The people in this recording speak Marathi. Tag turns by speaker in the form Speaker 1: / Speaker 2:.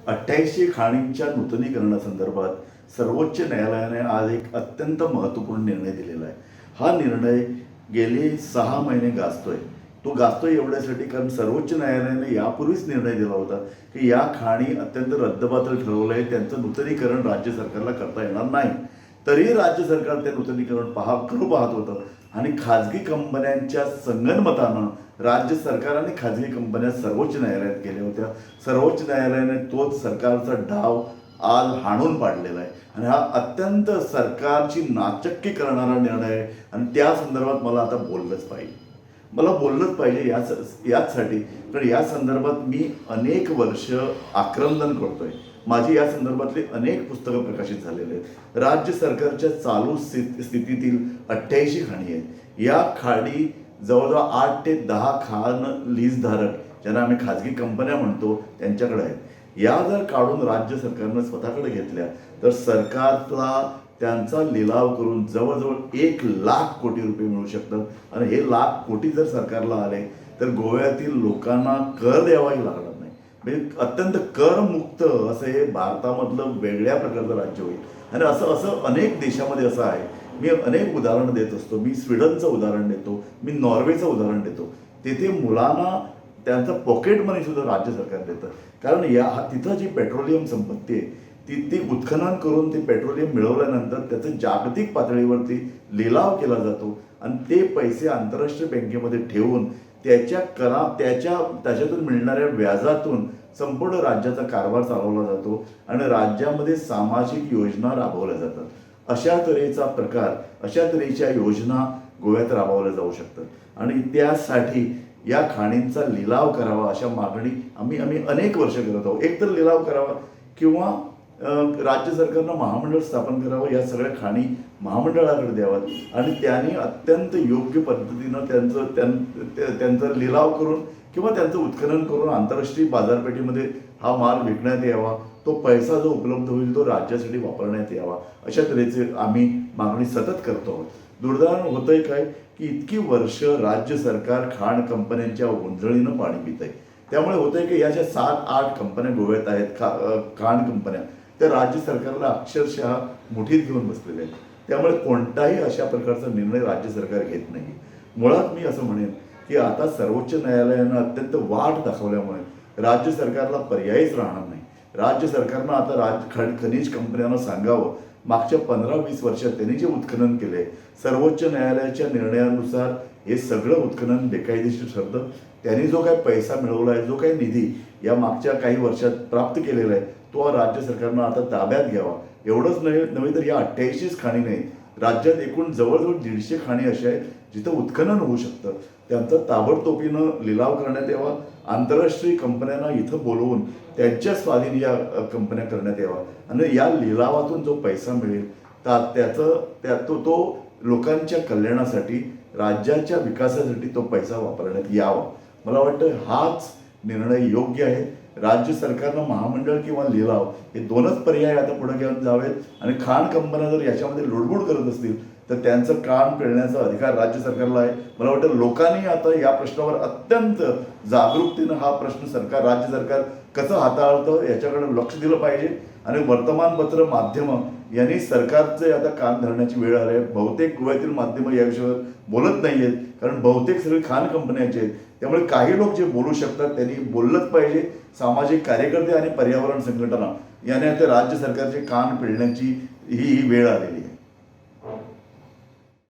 Speaker 1: 88 खाणींच्या नूतनीकरणासंदर्भात सर्वोच्च न्यायालयाने आज एक अत्यंत महत्त्वपूर्ण निर्णय दिलेला आहे. हा निर्णय गेले 6 महिने गाजतोय. तो गाजतोय एवढ्यासाठी कारण सर्वोच्च न्यायालयाने यापूर्वीच निर्णय दिला होता की या खाणी अत्यंत रद्दबातल ठरवलं आहे, त्यांचं नूतनीकरण राज्य सरकारला करता येणार नाही. तरीही राज्य सरकार ते नूतनीकरण करू पाहत होतं आणि खाजगी कंपन्यांच्या संगनमतानं राज्य सरकार आणि खाजगी कंपन्या सर्वोच्च न्यायालयात गेल्या होत्या. सर्वोच्च न्यायालयाने तोच सरकारचा डाव आज हाणून पाडलेला आहे आणि हा अत्यंत सरकारची नाचक्की करणारा निर्णय आहे आणि त्या संदर्भात मला आता बोललंच पाहिजे याचसाठी कारण या संदर्भात मी अनेक वर्ष आक्रंदन करतोय. माझी या संदर्भातली अनेक पुस्तकं प्रकाशित झालेली आहेत. राज्य सरकारच्या चालू स्थितीतील 88 खाणी आहेत. या खाणी जवळजवळ 8 ते 10 खाण लीजधारक ज्यांना आम्ही खाजगी कंपन्या म्हणतो त्यांच्याकडे आहेत. या जर काढून राज्य सरकारनं स्वतःकडे घेतल्या तर सरकारला त्यांचा लिलाव करून जवळजवळ 1,00,000 कोटी रुपये मिळू शकतात आणि हे लाख कोटी जर सरकारला आले तर गोव्यातील लोकांना कर द्यावाही लागणार नाही. म्हणजे अत्यंत करमुक्त असं हे भारतामधलं वेगळ्या प्रकारचं राज्य होईल आणि असं अनेक देशामध्ये असं आहे. मी अनेक उदाहरणं देत असतो. मी स्वीडनचं उदाहरण देतो, मी नॉर्वेचं उदाहरण देतो. तेथे मुलांना त्यांचं पॉकेट मनी सुद्धा राज्य सरकार देतं कारण तिथं जी पेट्रोलियम संपत्ती आहे ती उत्खनन करून ते पेट्रोलियम मिळवल्यानंतर त्याचं जागतिक पातळीवरती लिलाव केला जातो आणि ते पैसे आंतरराष्ट्रीय बँकेमध्ये ठेवून त्याच्यातून मिळणाऱ्या व्याजातून संपूर्ण राज्याचा कारभार चालवला जातो आणि राज्यामध्ये सामाजिक योजना राबवल्या जातात. अशा तऱ्हेच्या योजना गोव्यात राबवल्या जाऊ शकतात आणि त्यासाठी या खाणींचा लिलाव करावा अशा मागणी आम्ही अनेक वर्ष करत आहोत. एकतर लिलाव करावा किंवा राज्य सरकारनं महामंडळ स्थापन करावं, या सगळ्या खाणी महामंडळाकडे द्याव्यात आणि त्यांनी अत्यंत योग्य पद्धतीनं त्यांचा लिलाव करून किंवा त्यांचं उत्खनन करून आंतरराष्ट्रीय बाजारपेठेमध्ये हा माल विकण्यात यावा. तो पैसा जो उपलब्ध होईल तो राज्यासाठी वापरण्यात यावा अशा तऱ्हेचे आम्ही मागणी सतत करतो आहोत. दुर्दैवानं होतंय काय की इतकी वर्ष राज्य सरकार खाण कंपन्यांच्या गोंधळीनं पाणी पित आहे. त्यामुळे होतंय की या ज्या 7-8 कंपन्या गोव्यात आहेत खाण कंपन्या त्या राज्य सरकारला अक्षरशः मुठीत घेऊन बसलेल्या आहेत. त्यामुळे कोणताही अशा प्रकारचा निर्णय राज्य सरकार घेत नाही. मुळात मी असं म्हणेन की आता सर्वोच्च न्यायालयानं अत्यंत वाट दाखवल्यामुळे राज्य सरकारला पर्यायच राहणार नाही. राज्य सरकारनं आता खनिज कंपन्यांना सांगावं मागच्या 15-20 वर्षात त्यांनी जे उत्खनन केले सर्वोच्च न्यायालयाच्या निर्णयानुसार हे सगळं उत्खनन बेकायदेशीर ठरतं. त्यांनी जो काही पैसा मिळवला आहे, जो काही निधी या मागच्या काही वर्षात प्राप्त केलेला आहे तो राज्य सरकारनं आता ताब्यात घ्यावा. एवढंच नव्हे तर या 88 खाणी नाही, राज्यात एकूण जवळजवळ 150 खाणी अशा आहेत जिथं उत्खनन होऊ शकतं. त्यांचा ताबडतोबीनं लिलाव करण्यात यावा. आंतरराष्ट्रीय कंपन्यांना इथं बोलवून त्यांच्या स्वाधीन या कंपन्या करण्यात यावा आणि या लिलावातून जो पैसा मिळेल तो लोकांच्या कल्याणासाठी राज्याच्या विकासासाठी तो पैसा वापरण्यात यावा. मला वाटतं हाच निर्णय योग्य आहे. राज्य सरकारनं महामंडळ किंवा लिलाव हे दोनच पर्याय आता पुढे घेऊन जावेत आणि खाण कंपन्या जर याच्यामध्ये लुडबुड करत असतील तर त्यांचं काम पेळण्याचा अधिकार राज्य सरकारला आहे. मला वाटतं लोकांनी आता या प्रश्नावर अत्यंत जागरूकतेनं हा प्रश्न राज्य सरकार कसं हाताळतं याच्याकडे लक्ष दिलं पाहिजे आणि वर्तमानपत्र माध्यमं यांनी सरकारचे आता कान धरण्याची वेळ आली आहे. बहुतेक गोव्यातील माध्यमं या विषयावर बोलत नाही आहेत कारण बहुतेक सगळे खाण कंपन्यांचे आहेत. त्यामुळे काही लोक जे बोलू शकतात त्यांनी बोललंच पाहिजे. सामाजिक कार्यकर्ते आणि पर्यावरण संघटना याने आता राज्य सरकारचे कान पिळण्याची ही वेळ आलेली आहे.